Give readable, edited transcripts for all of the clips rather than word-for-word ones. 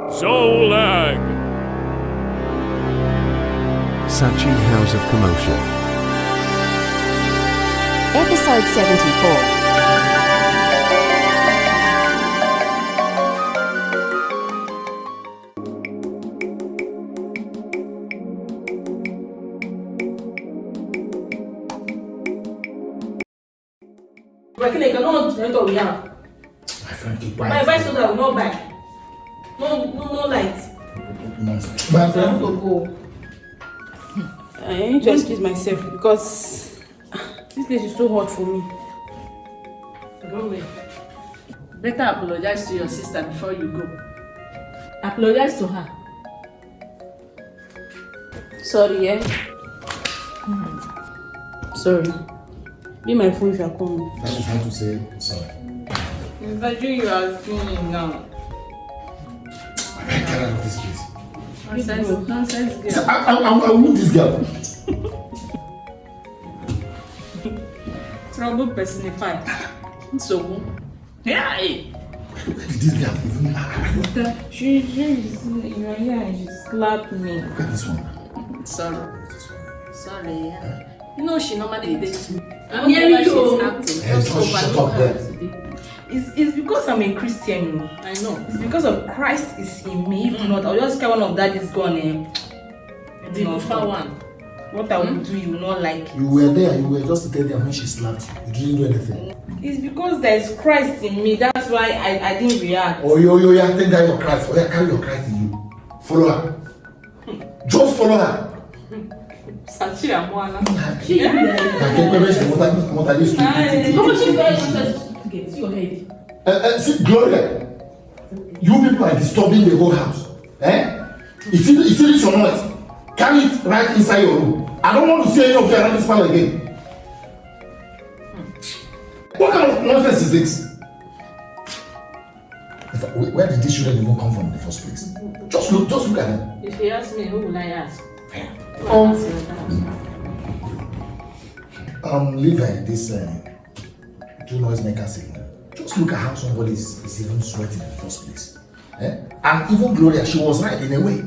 Zolag! SACHI House of Commotion. Episode 74. My advice so that will not buy. No light. My friend, to go. I need to excuse myself because this place is too hot for me. Go away. Better apologize to your sister before you go. Apologize to her. Sorry, Sorry. Be my phone if you are coming. I was trying to say sorry. But you are seeing now. I get out of this place. Nonsense girl. So I will move this girl. Trouble personified. So, yeah. Where did this girl even She's in your ear and she slapped me. Look at this one. Sorry, yeah. You know she normally dates me. I'm hearing you. Acting. Hey, Just so shut up overlook her there. today. It's because I'm a Christian. I know. It's because of Christ is in me. If not, I'll just carry one of that is gone. The Bufa one. What I will do, you will not like it. You were there, you were just there when she slapped you. You didn't do anything. It's because there's Christ in me. That's why I didn't react. Oh, yeah, take that your Christ. Oh, yeah, carry your Christ in you. Follow her. Just follow her. Sachi Amwana. What are you speaking? How much is see your head? See, Gloria, you people are disturbing the whole house. You see this or not? Carry it right inside your room. I don't want to see any of you around this panel again. What kind of nonsense is this? Where did these children even come from in the first place? Just look at them. If you ask me, who will I ask? Leave this two noisemaker signal. Just look at how somebody is even sweating in the first place. And even Gloria, she was right in a way.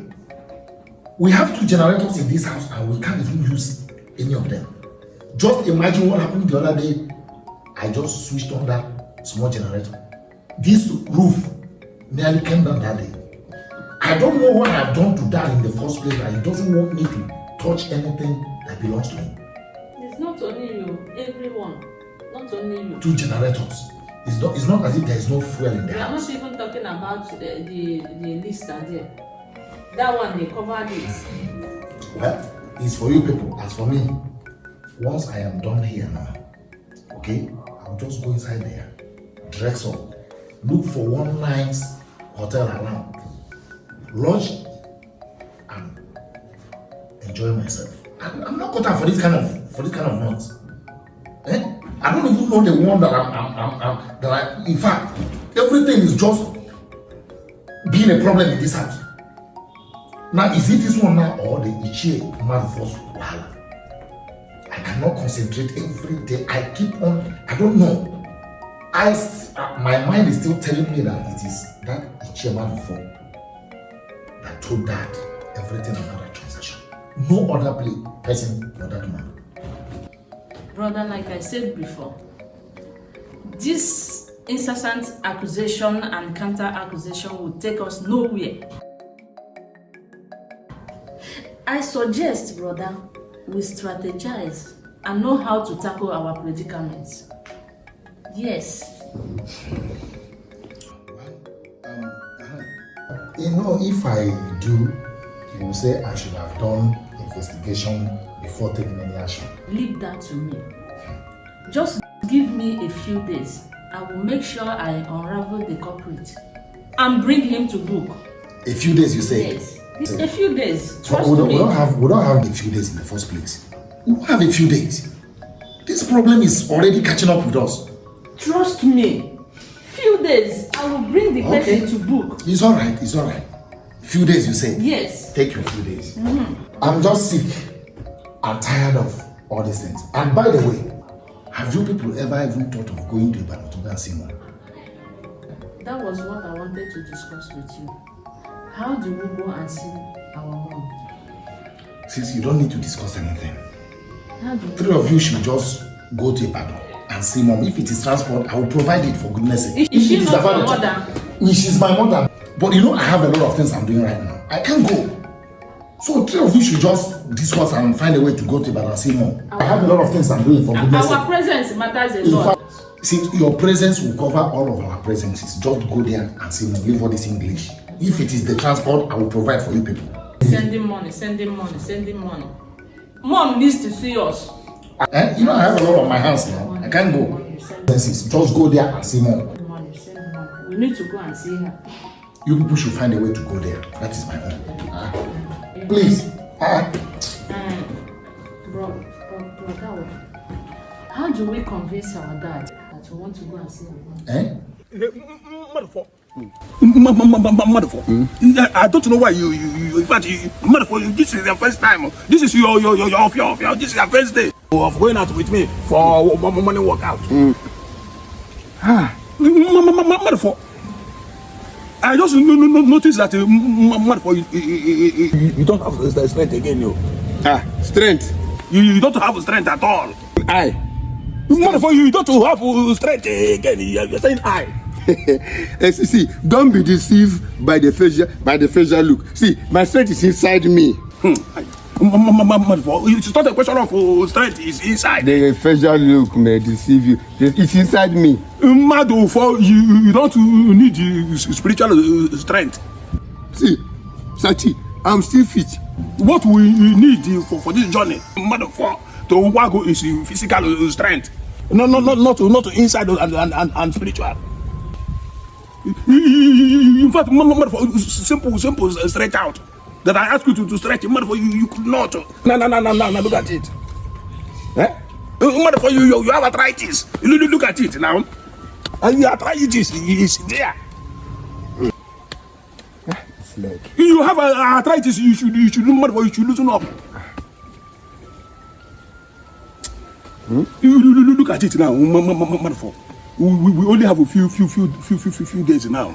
We have 2 generators in this house and we can't even use any of them. Just imagine what happened the other day. I just switched on that small generator. This roof nearly came down that day. I don't know what I've done to that in the first place, and he doesn't want me to touch anything that belongs to him. It's not only you, everyone. Not only you. 2 generators. It's not as if there is no fuel in the We are house. not even talking about the list there. That one, they covered it. Well, it's for you people. As for me, once I am done here now, okay, I'll just go inside there, dress up, look for one nice hotel around, lodge, and enjoy myself. I'm not cut out for this kind of noise. I don't even know the one that in fact, everything is just being a problem in this house. Now, is it this one now or the Ichie man first wahala? I cannot concentrate every day. I keep on, I don't know. My mind is still telling me that it is that Ichie man before that told that everything about that transaction. No other person for that man. Brother, like I said before, this incessant accusation and counter accusation will take us nowhere. I suggest, brother, we strategize and know how to tackle our predicaments. Yes. If I do, you will say I should have done investigation before taking any action. Leave that to me. Just give me a few days. I will make sure I unravel the culprit and bring him to book. A few days, you say? Yes. A few days. So Trust we don't me. have a few days in the first place. We don't have a few days. This problem is already catching up with us. Trust me. Few days. I will bring the person to book. It's alright. Few days, you say? Yes. Take your few days. I'm just sick. I'm tired of all these things. And by the way, have you people ever even thought of going to Ibadan to go and see more? That was what I wanted to discuss with you. How do we go and see our mom? Since you don't need to discuss anything. How do we... Three of you should just go to Ibadan and see mom. If it is transport, I will provide it for goodness sake. Is she it not your mother? She's my mother. But you know, I have a lot of things I'm doing right now. I can't go. So three of you should just discuss and find a way to go to Ibadan and see mom. I have a lot of things I'm doing for goodness sake. Our presence matters a lot. See, your presence will cover all of our presences. Just go there and see mom. Leave all this English. If it is the transport, I will provide for you people. Sending money. Mom needs to see us. You know, I have a lot on my hands now. I can't go. Just go there and see mom. We need to go and see her. You people should find a way to go there. That is my own. Please. Bro, how do we convince our dad that we want to go and see her mom? Motherfucker. I don't know why you in fact, motherfucker, this is your first time. This is your this is your first day of going out with me for morning workout. Motherfucker. I just noticed that motherfucker, you don't have strength again, yo. Strength. You don't have strength at all. I. Motherfucker, you don't have strength again. You're saying I. See, don't be deceived by the facial look. See, my strength is inside me. It's not a question of strength, it's inside. The facial look may deceive you. It's inside me. You don't need spiritual strength. See, SACHI, I'm still fit. What we need for this journey, to work is physical strength. Not inside and spiritual. In fact, simple, stretch out. That I ask you to stretch, you could not. No, look at it. You have arthritis. Look at it now. And the arthritis is there. You have arthritis, you should loosen up. You look at it now, we only have a few days now.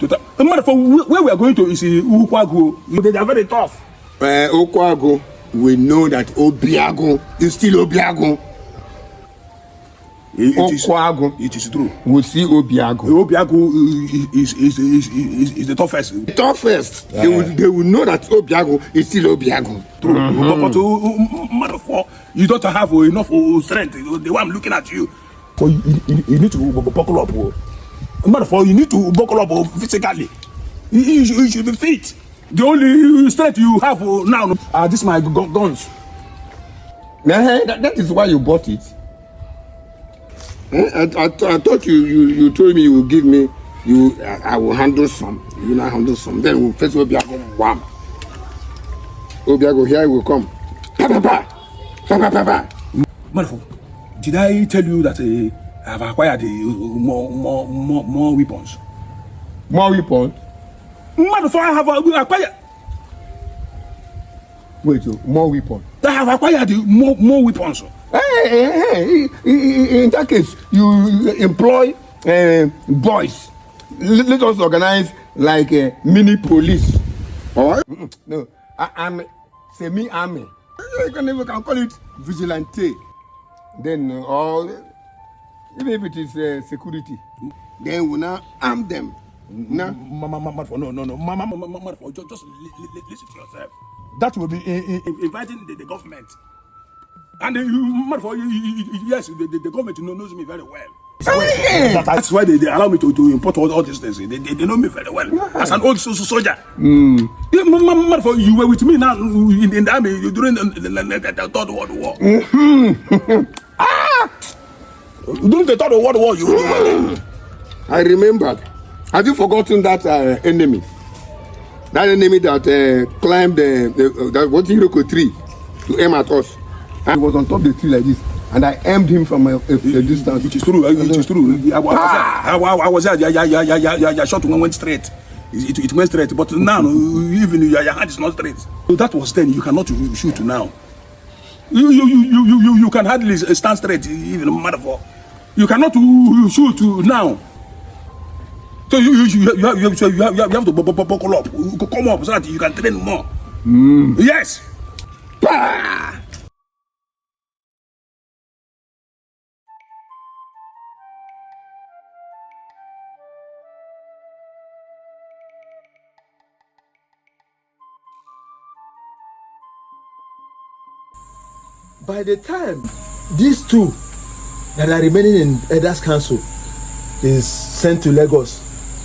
Where we are going to is Ukwago. They are very tough. Ukwago, we know that Obiago is still Obiago. It is true. We see Obiago. Obiago is the toughest. Toughest. They will know that Obiago is still Obiago. True. But you don't have enough strength. The way I'm looking at you. You need to buckle up. You need to buckle up physically. You should be fit. The only strength you have now are these my guns. That is why you bought it. I thought you told me you will give me. I will handle some. You will handle some. Then we'll first Obiago. Wham. Obiago, here will come. Pa. Motherfucker. Did I tell you that I have acquired more weapons? More weapons? Motherfucker, I have acquired. Wait, more weapons? I have acquired more weapons. Hey, in that case, you employ boys. Let us organize like a mini police. Or no, I'm semi-army. You can call it vigilante. Then, even if it is security, then we now arm them. No, just listen to yourself. That will be inviting the government. And yes, the government knows me very well. That's why they allow me to import all these things. They know me very well. As an old soldier. You were with me now in the army during the Third World War. During the Third World War, you were there. I remembered. Have you forgotten that enemy? That enemy that climbed that tree to aim at us. I was on top of the tree like this, and I aimed him from a distance. It is true. It is true. I was there. Your shot went straight. It went straight. But now, even your hand is not straight. So that was then. You cannot shoot now. You can hardly stand straight, even motherfucker. You cannot shoot now. So you have to buckle up, come up so that you can train more. Yes. Bah! By the time these two that are remaining in Elders Council is sent to Lagos,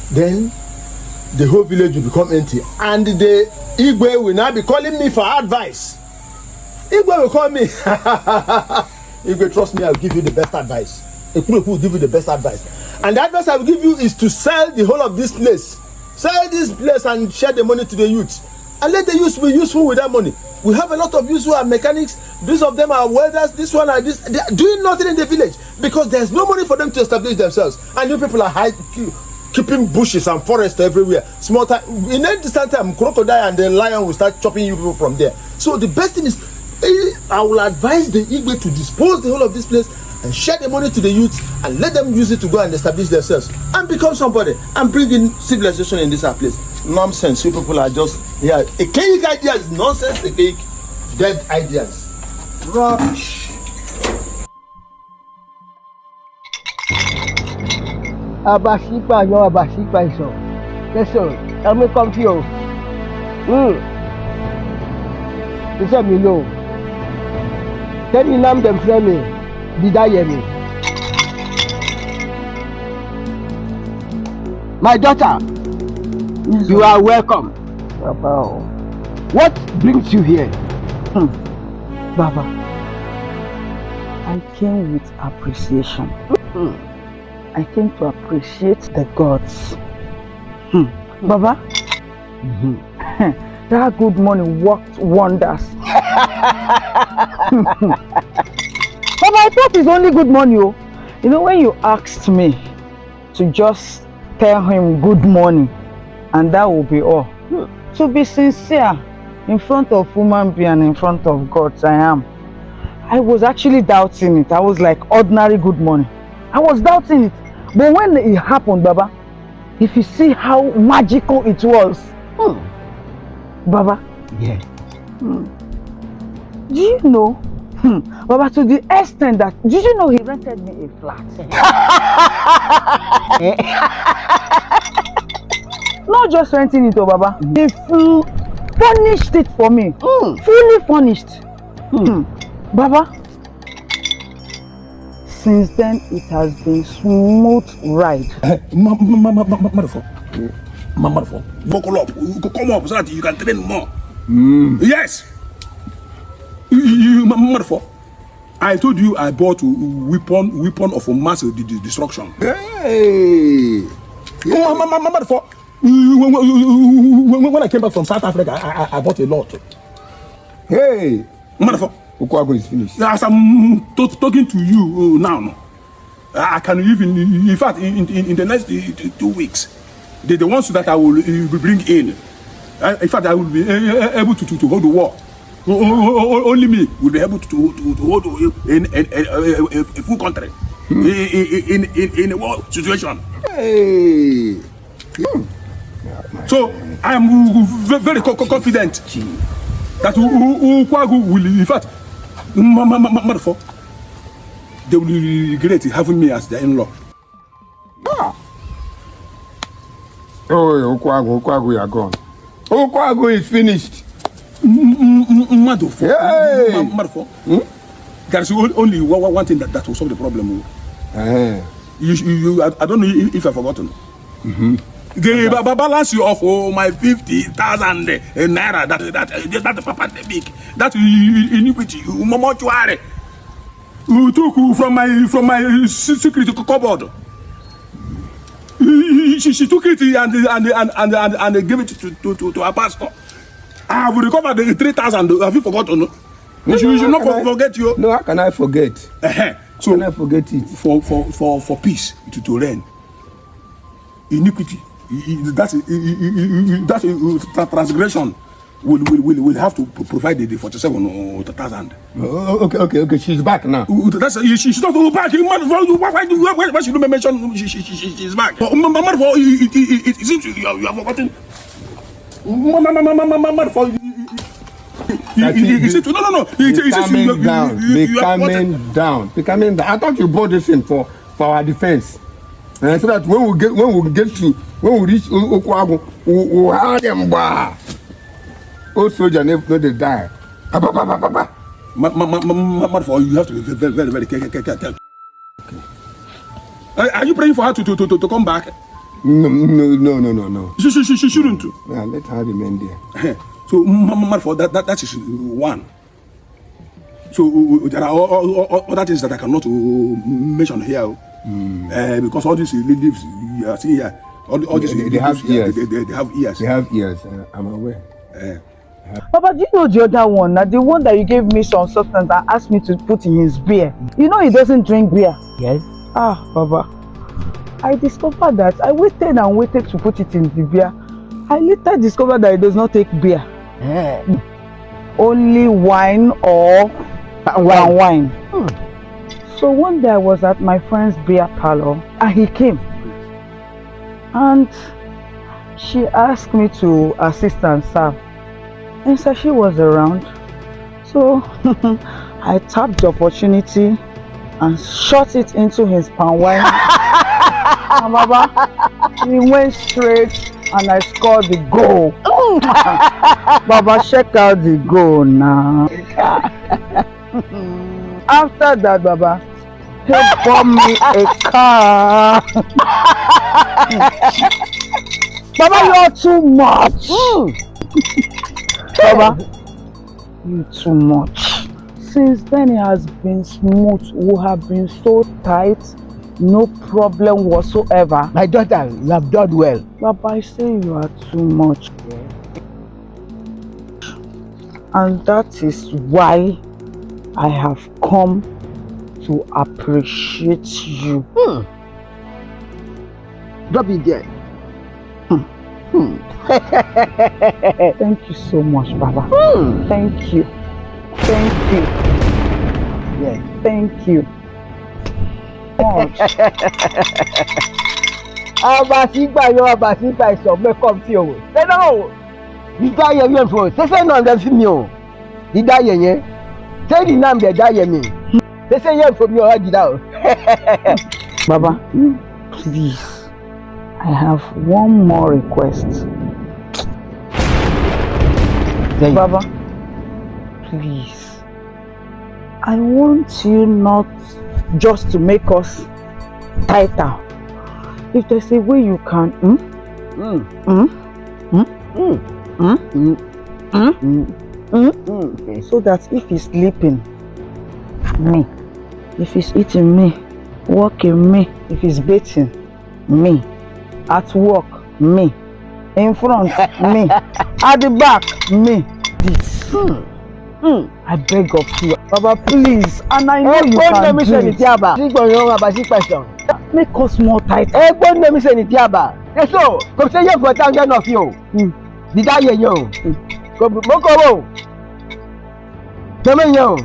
then the whole village will become empty, and the Igwe will now be calling me for advice. Igwe will call me. Igwe, trust me, I will give you the best advice. Ekuru will give you the best advice, and the advice I will give you is to sell the whole of this place. Sell this place and share the money to the youth, and let the youth be useful with that money. We have a lot of youths who are mechanics. These of them are welders. This one are this. They are doing nothing in the village because there's no money for them to establish themselves. And you people are keeping bushes and forests everywhere. Small time, in any distant time, crocodile and the lion will start chopping you people from there. So the best thing is, I will advise the Igwe to dispose the whole of this place and share the money to the youth and let them use it to go and establish themselves and become somebody and bring in civilization in this place. Nonsense. You people are just archaic ideas, nonsense, archaic, dead ideas. Rubbish. Abashipa yo abashipa iso. Listen, tell me come to you. You said me no. Tell me name them friend me. Did I hear me? My daughter, you are welcome. Papa. What brings you here? Baba, I came with appreciation. I came to appreciate the gods. Baba, that good morning worked wonders. Baba, I thought it's only good morning. You know, when you asked me to just tell him good morning, and that will be all. To be sincere, in front of human being and in front of God, I was actually doubting it. I was like, ordinary good morning. I was doubting it. But when it happened, Baba, if you see how magical it was, Baba, Yeah. do you know, Baba, to the extent that, did you know he rented me a flat? Not just renting it, Baba. He furnished it for me. Fully furnished. Baba, since then it has been smooth ride. Motherfucker. Buckle up, come up so that you can train more. Yes. Motherfucker. I told you I bought a weapon of mass destruction. Hey. Motherfucker. When I came back from South Africa, I bought a lot. Hey. Motherfucker. Ukwago is finished. As I'm talking to you now, I can even, in fact, in the next 2 weeks, the ones that I will bring in fact, I will be able to hold the war. Only me will be able to hold a full country in a war situation. Hey. So I am very confident that Ukwago will, in fact, motherfucker, they will regret having me as their in-law. Oh, Ukwago, you are gone. Ukwago is finished. Motherfucker. There's only one thing that will solve the problem. I don't know if I've forgotten. The balance of my 50,000 naira that papa big, that iniquity, mortuary, who took from my secret cupboard. She took it and gave it to her pastor. I have recovered the 3,000. Have you forgotten? No? You should not forget you. No, how can I forget? So can I forget it? For peace to reign. Iniquity. That's a transgression. will have to provide the 47,000. Okay. She's back now. She's not back. Why should you mention she's back? It seems you have forgotten. No. Be calming down. I thought you bought this in for our defense. And so that when we reach Okwago, we'll have them bar. Old soldier never they die. You have to be very careful. Are you praying for her to come back? No. She shouldn't. Yeah, let her remain there. So, for that is one. So there are other things that I cannot mention here. Because all these leaves you are seeing here, all these they have ears. They have ears. They have ears. I'm aware. Papa, do you know the other one? The one that you gave me some substance that asked me to put in his beer. You know he doesn't drink beer. Yes. Papa, I discovered that I waited and waited to put it in the beer. I later discovered that he does not take beer. Only wine or wine. So one day I was at my friend's beer parlor and he came. And she asked me to assist and serve. And SACHI was around. So I tapped the opportunity and shot it into his palm wine. And Baba, he went straight and I scored the goal. Baba, check out the goal now. After that, Baba, he bought me a car. Baba, you're too much. Baba, you too much. Since then, it has been smooth. We have been so tight. No problem whatsoever. My daughter, you have done well. Baba, I say you are too much. And that is why I have come to appreciate you. Drop it there. Thank you so much, Baba. Thank you. Yeah. Thank you. Abasipa is of make come to you. Say no. You die here for. Say no, that's me. You die here. Say the name they die me. They say here from you already now. Baba, please. I have one more request. Baba, please. I want you not just to make us tighter. If there's a way you can, so that if he's sleeping, me. If he's eating, me. Walking, me. If he's bathing, me. At work, me. In front, me. At the back, me. This. I beg of you, Baba, please. And I know you can do it. Make us more tight. So, come say you for town of you. Did I hear you? Come, Moko. Come in you.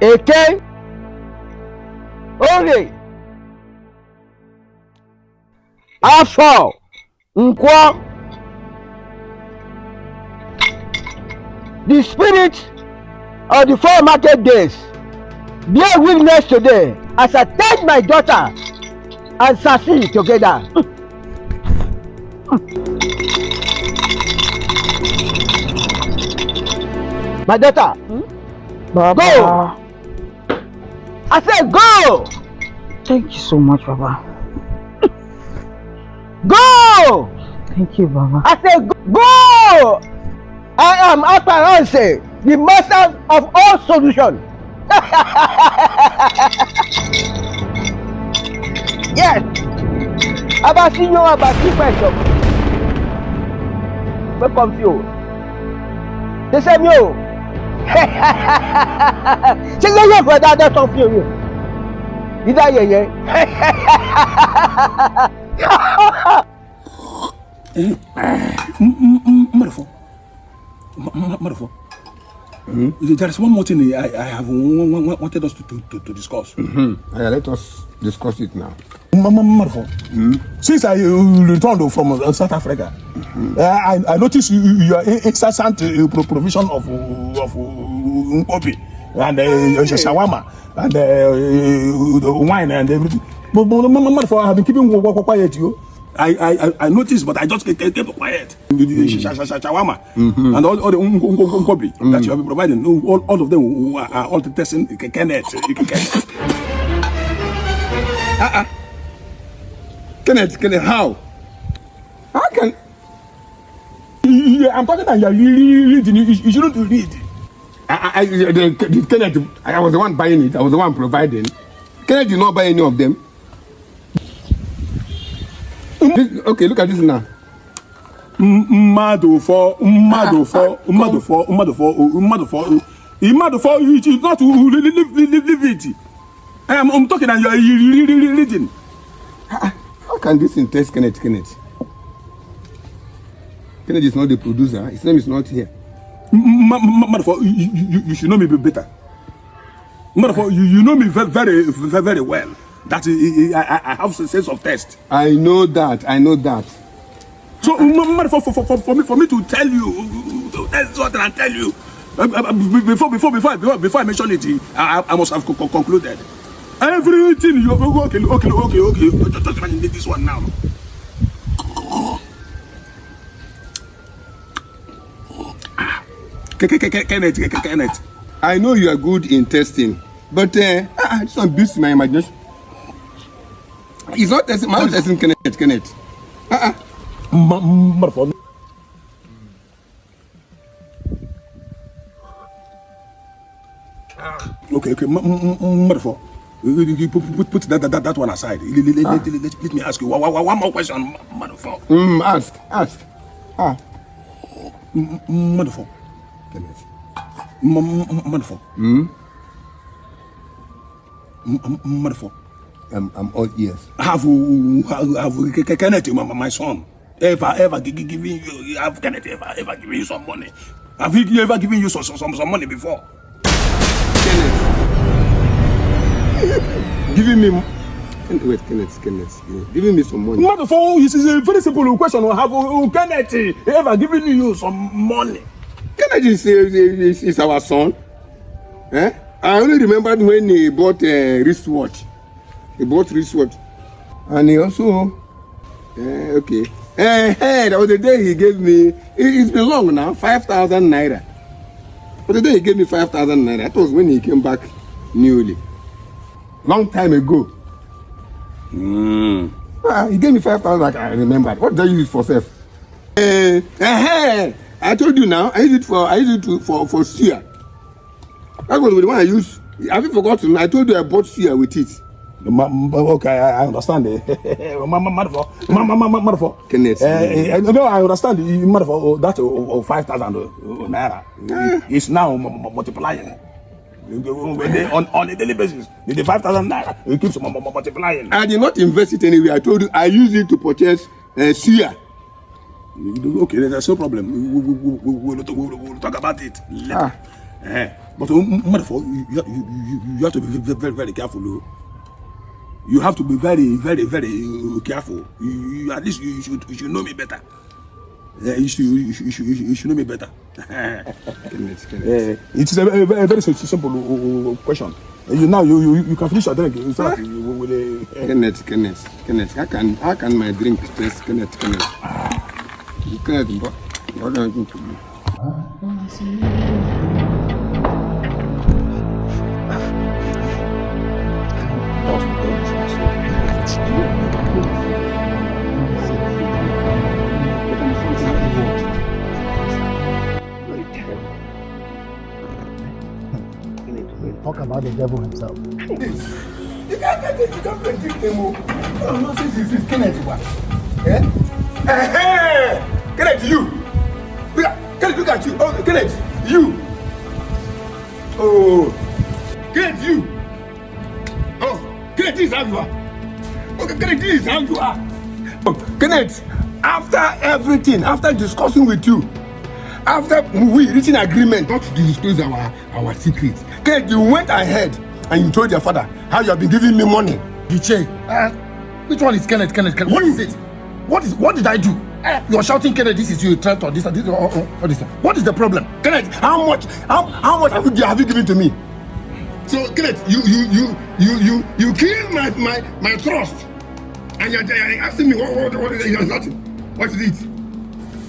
Eke Ore Afọ Nkwo. The spirit of the 4 market days bear witness today as I take my daughter and SACHI together. My daughter, Baba. Go! I said go! Thank you so much, Baba. Go! Thank you, Baba. I said go! I am Aparance, the master of all solutions. Yes. Abasinyo abasi question. Welcome to you. They say me, ṣé yẹ́yẹ́ fún ẹ dáadáa tán fún yẹn dídá yẹ̀yẹ́. Motherfucker. There is one more thing I have wanted us to discuss. Yeah, let us discuss it now. Since I returned from South Africa, I noticed your incessant provision of Nkobi and shawarma and wine and everything. But I have been keeping quiet, you. I noticed, but I just kept quiet. Shawarma and all the Nkobi that you have been providing, all of them are all testing Kenneth. Kenneth, how? How can? I'm talking that you're reading. You shouldn't read. Kenneth, I was the one buying it. I was the one providing. Kenneth did not buy any of them. Okay, look at this now. Mado for. It's not to leave it. I'm talking and you're reading. How can this thing test Kenneth? Kenneth is not the producer. His name is not here. Motherfucker, you should know me better. Motherfucker, you know me very well. That I have a sense of taste. I know that. So, motherfucker, for me to tell you, that's what I tell you. Before I mention it, I must have concluded. Everything you okay. Just imagine this one now. Kenneth. I know you are good in testing, but this one beats my imagination. It's not testing. My testing, Kenneth. Motherfucker. Okay, motherfucker. You put that one aside. Let me ask you one more question, motherfucker. Ask. Motherfucker. Kenneth. Motherfucker. Motherfucker. I'm all ears. Have Kenneth, my son, ever given you? Have Kenneth ever given you some money? Have he ever given you some money before? Kenneth. Giving me. Wait, Kenneth. Giving me some money. Motherfucker, this is a very simple question. Have Kenneth ever given you some money? Kenneth is our son. I only remembered when he bought a wristwatch. And he also. Okay. That was the day he gave me. It's been long now. 5,000 naira. But the day he gave me 5,000 naira, that was when he came back newly. Long time ago. He gave me 5,000, like I remembered. What did I use it for, self? I told you now. I used it for suya. That was the one I used. Have you forgotten? I told you I bought suya with it. Okay, I understand. Motherfucker. Kenneth. No, I understand. Motherfucker, that 5,000 naira. It's now multiplying. On a daily basis, the 5,000 naira, it keeps multiplying. I did not invest it anywhere. I told you I used it to purchase suya. Okay, there's no problem. We'll talk about it later. But motherfucker, you have to be very, very careful. You have to be very, very, very careful. At least you should know me better. You should know me better. It's a very simple question. Now you can finish your drink. Kenneth, how can my drink taste? Kenneth, what do I think to do? Talk about the devil himself. You can't predict him. Oh, no, this is Kenneth. Kenneth, you. Kenneth, look at you. Oh, Kenneth, you. Oh, Kenneth, you. Oh, Kenneth, this is how you are. Okay, Kenneth, this is how you are. Oh, Kenneth, after everything, after discussing with you, after we reaching agreement not to disclose our secrets, Kenneth, you went ahead and you told your father how you have been giving me money. Iche, which one is Kenneth? What is it? What did I do? You're shouting, Kenneth, this is you, threat or this. What is the problem? Kenneth, how much have you given to me? So Kenneth, you killed my trust, and you're asking me what is it? Nothing. What is it?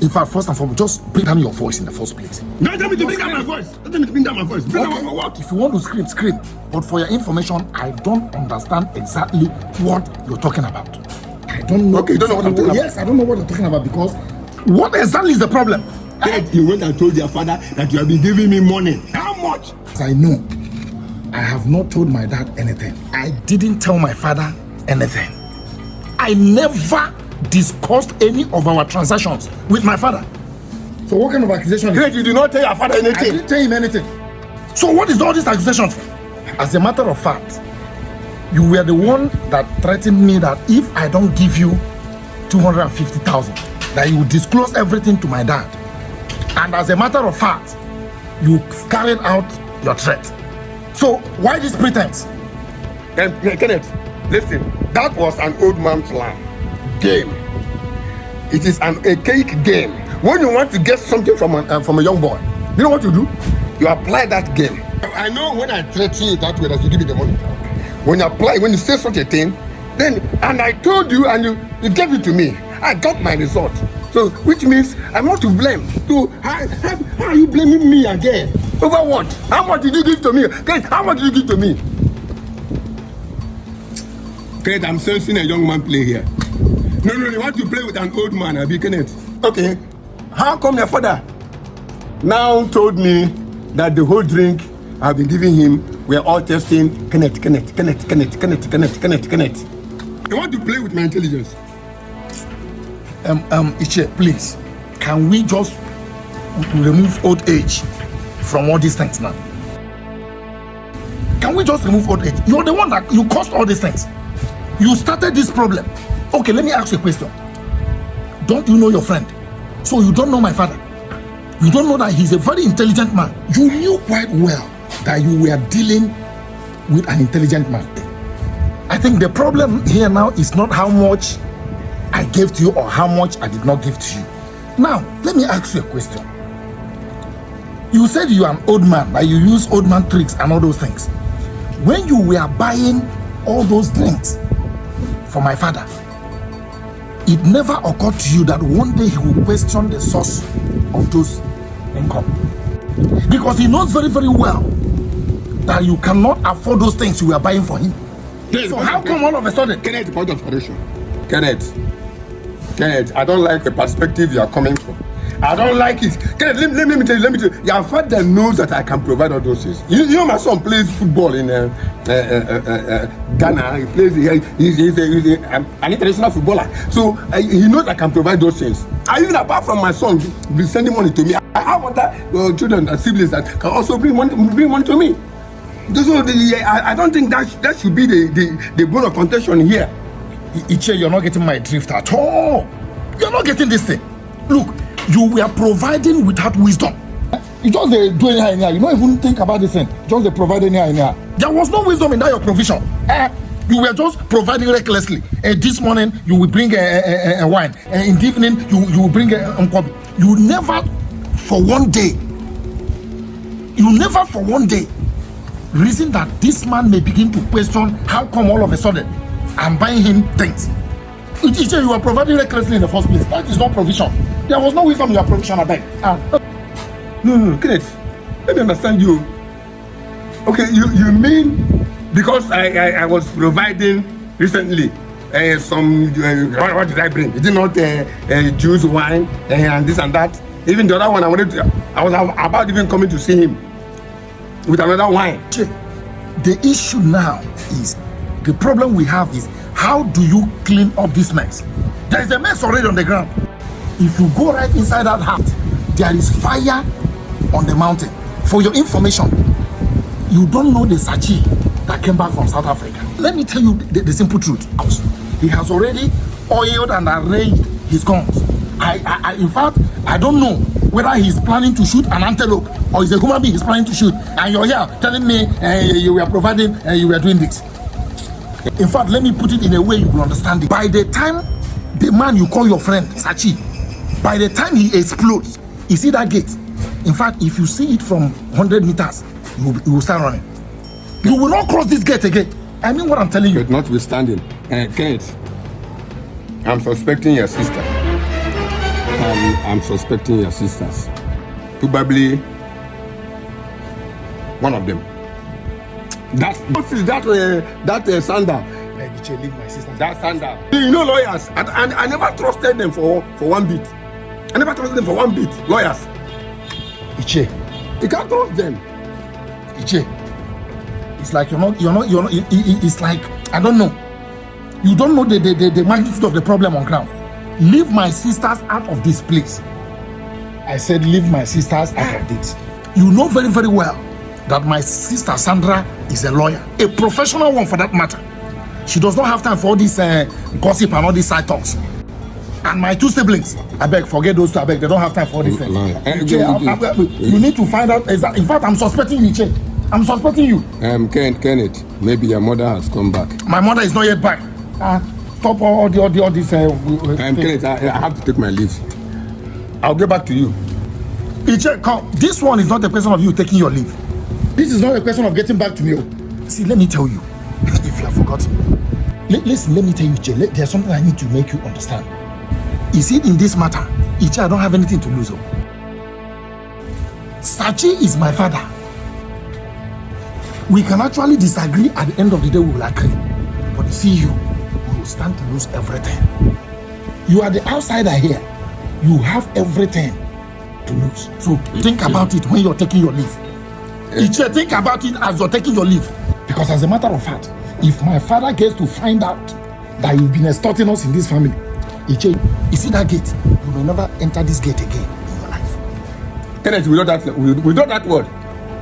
In fact, first and foremost, just bring down your voice in the first place. Don't tell me to bring down my voice. Don't tell me to bring down my voice. Bring down for what? If you want to scream. But for your information, I don't understand exactly what you're talking about. I don't know. Okay, you don't know what I'm talking about? Yes, I don't know what you're talking about because what exactly is the problem? You went and told your father that you have been giving me money. How much? As I know, I have not told my dad anything. I didn't tell my father anything. I never discussed any of our transactions with my father. So what kind of accusation? Great, you did not tell your father anything. I didn't tell him anything. So what is all these accusations? As a matter of fact, you were the one that threatened me that if I don't give you 250,000, that you will disclose everything to my dad. And as a matter of fact, you carried out your threat. So why this pretense? Kenneth, listen, that was an old man's plan. Game. It is a cake game. When you want to get something from a young boy, you know what you do? You apply that game. I know when I threaten you that way that you give me the money. When you say such a thing, then and I told you and you gave it to me. I got my result. So which means I'm not to blame. So how are you blaming me again? Over what? How much did you give to me? Kate, how much did you give to me? Kate, I'm sensing a young man play here. No, you want to play with an old man, Abi Kenneth. Okay. How come your father now told me that the whole drink I've been giving him, we're all testing Kenneth. You want to play with my intelligence? Iche, please, can we just remove old age from all these things now? Can we just remove old age? You're the one that you caused all these things. You started this problem. Okay, let me ask you a question. Don't you know your friend? So you don't know my father. You don't know that he's a very intelligent man. You knew quite well that you were dealing with an intelligent man. I think the problem here now is not how much I gave to you or how much I did not give to you. Now, let me ask you a question. You said you are an old man, that you use old man tricks and all those things. When you were buying all those drinks for my father, it never occurred to you that one day he will question the source of those income. Because he knows very, very well that you cannot afford those things you were buying for him. So how come all of a sudden? Kenneth, the point of correction. Kenneth, I don't like the perspective you are coming from. I don't like it. Kenneth, let me tell you. Your father knows that I can provide all those things. You know my son plays football in Ghana. He plays. He's an international footballer. So he knows I can provide those things. Even apart from my son be sending money to me, I have other children and siblings that can also bring money to me. So I don't think that should be the bone of contention here. Iche, you're not getting my drift at all. You're not getting this thing. Look, you were providing without wisdom. You just do anyhow. You don't even think about this thing. Just provide anyhow. There was no wisdom in that your provision. You were just providing recklessly. This morning you will bring a wine. In the evening you will bring a coffee. You never for one day reason that this man may begin to question how come all of a sudden I'm buying him things. Teacher, you were providing recklessly in the first place. That is not provision. There was no wisdom in your provision, I beg. No, Kenneth, let me understand you. Okay, you mean because I was providing recently some what did I bring? Is it not juice, wine, and this and that? Even the other one I was about even coming to see him with another wine. The issue now is, the problem we have is, how do you clean up this mess? There is a mess already on the ground. If you go right inside that hut, there is fire on the mountain. For your information, You don't know the SACHI that came back from South Africa. Let me tell you the simple truth. He has already oiled and arranged his guns. In fact, I don't know whether he's planning to shoot an antelope or is a human being he's planning to shoot. And you're here telling me you were providing, you were doing this. In fact, let me put it in a way you will understand it. By the time the man you call your friend, SACHI, by the time he explodes, you see that gate? In fact, if you see it from 100 meters, you will start running. You will not cross this gate again. I mean what I'm telling you. But notwithstanding, Kenneth, I'm suspecting your sister. I'm suspecting your sisters. Probably one of them. That Sandal. Leave my sister. That Sandal. You know lawyers, and I never trusted them for one bit. I never trusted them for one bit. Lawyers. Iche. You can't trust them. Iche. It's like you're not. It's like I don't know. You don't know the magnitude of the problem on ground. Leave my sisters out of this place. I said leave my sisters out of this. You know very, very well that my sister Sandra is a lawyer, a professional one for that matter. She does not have time for all this gossip and all these side talks. And my two siblings, I beg, forget those two, I beg, they don't have time for all these things. You need to find out exactly. In fact, I'm suspecting you, Che. I'm suspecting you. Kenneth, maybe your mother has come back. My mother is not yet back. Stop all this. Kenneth, I have to take my leave. I'll get back to you. Iche, come. This one is not a question of you taking your leave. This is not a question of getting back to me. See, let me tell you, if you have forgotten. Listen, let me tell you, Iche, there's something I need to make you understand. You see, in this matter, Iche, I don't have anything to lose. SACHI is my father. We can actually disagree. At the end of the day, we will agree. But you see, you will stand to lose everything. You are the outsider here. You have everything to lose. So think about it when you're taking your leave. Iche, think about it as you're taking your leave. Because as a matter of fact, if my father gets to find out that you've been extorting us in this family, Iche, you see that gate? You will never enter this gate again in your life. Kenneth, without that word.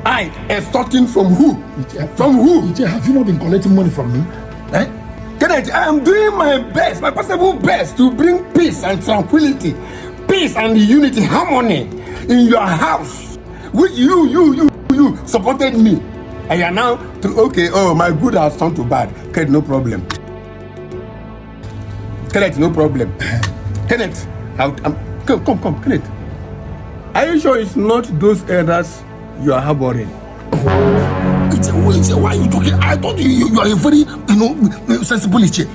I extorting from who? Iche, from who? Iche, have you not been collecting money from me? Kenneth, I am doing my best, my possible best to bring peace and tranquility, peace and unity, harmony in your house. Which you supported me. And you are now my good has turned to bad. Kenneth, no problem. Kenneth, no problem. Kenneth, come, Kenneth. Are you sure it's not those elders you are harboring? Wait, why are you talking? I thought you are a very, sensible Iche.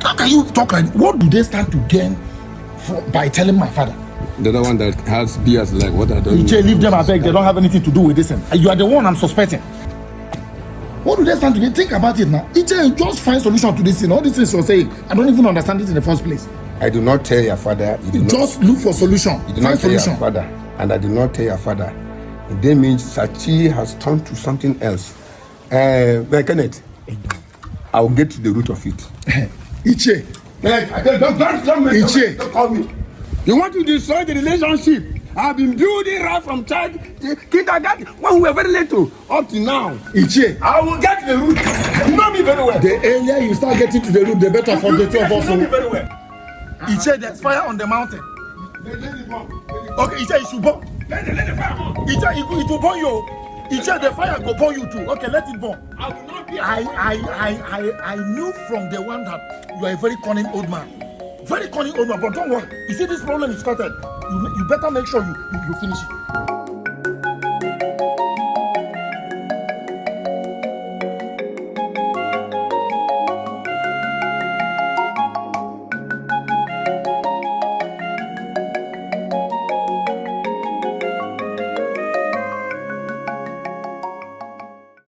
How can you talk like that? What do they stand to gain by telling my father? The other one that has beers like what I don't know. Iche, leave them, I beg. They don't have anything to do with this. You are the one I'm suspecting. What do they stand to gain? Think about it now. Iche, just find solution to this thing. All these things you're saying, I don't even understand it in the first place. I do not tell your father. Just look for solution. You do not tell your father. And I do not tell your father. That means SACHI has turned to something else. Kenneth, I will get to the root of it. Iche. Don't call me. You want to destroy the relationship I've been building right from child kindergarten when we were very little up to now. Iche. I will get to the root. You know me very well. The earlier you start getting to the root, the better for the two of us. You know me very well. Iche, there's fire on the mountain. Okay, Iche, it should burn. Let the fire burn. Iche, it will burn you. Iche, the fire will burn you too. Okay, let it burn. I will not be. I knew from the one that you are a very cunning old man. Very cunning old man, but don't worry. You see, this problem is started. You better make sure you finish it.